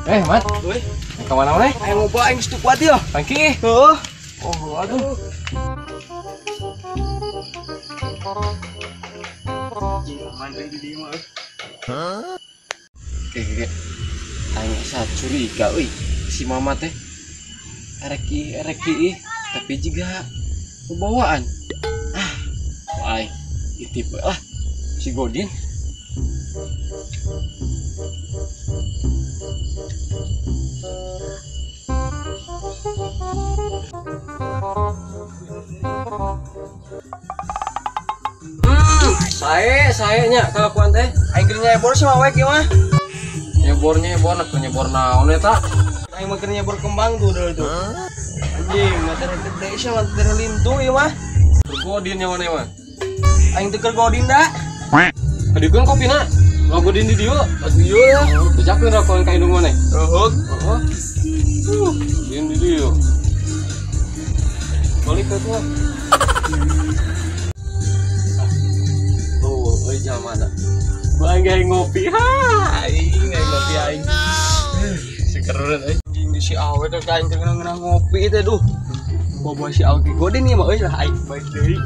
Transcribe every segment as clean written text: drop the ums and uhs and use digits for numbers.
Mat. Woi, Ke mana mana? ayo ngobrol aing geus kuat ya. Pangki. Heeh. Oh, aduh. Oke. Aing asa curiga euy si Mama teh. Ereki tapi juga pembawaan. Wah, tipe lah si Godin. Saya nya kalakuan teh Aing keur nyebor sih mawek ieu mah. nyebor naon eta? Aing mah keur nyebor kembang tuh dulu tuh. Anjing, mata gede sih mah terlintu ieu mah. Godin nya mana mah? Aing teu keur godin da. Kadikeun kopina. Lo Godin di dieu. Aduh ya. Bejakeun rokok ka indung maneh. Heeh. Godin di dieu. Balik ke gua. Oh, mana? Gua aing ngopi. Aing ngopi aing. Sekereun euy. Anjing di si Awe teh aing teh ngeunah ngopi teh duh. Bawa si Awe godin ieu mah euy lah aing baik deui.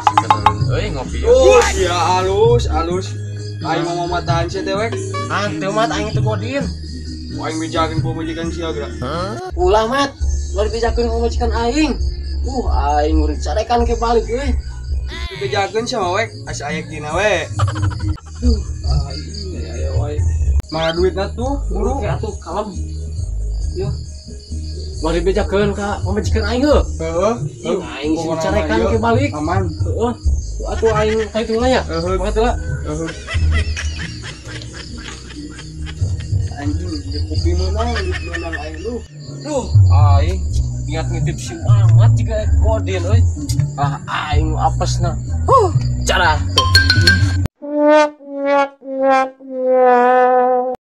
Sekereun euy ngopi. Oh, sia alus. Aing mau mamataan si tewek. Anteu mat aing teu Godin. Aing bejakeun pamajikan sia geura. Ulah mat. Lo dibejakeun pamajikan aing. Aing urip sarekan ke balik euy. Bejakeun sia mawek, asa aya dina we. Aing aya wae. Mana duitna tuh, Buru ke atuh kalem. Yo. Lo dibejakeun ka pamajikan aing heuh. Heeh. Aing sing carekan ke balik. Aman. Heeh. Atuh aing kaitu lah ya. Mangga lah. Anjing, di kopi menang aing lu. Aing niat ngitip si Mamat juga Godin euy. Aing apesna. Cara tuh.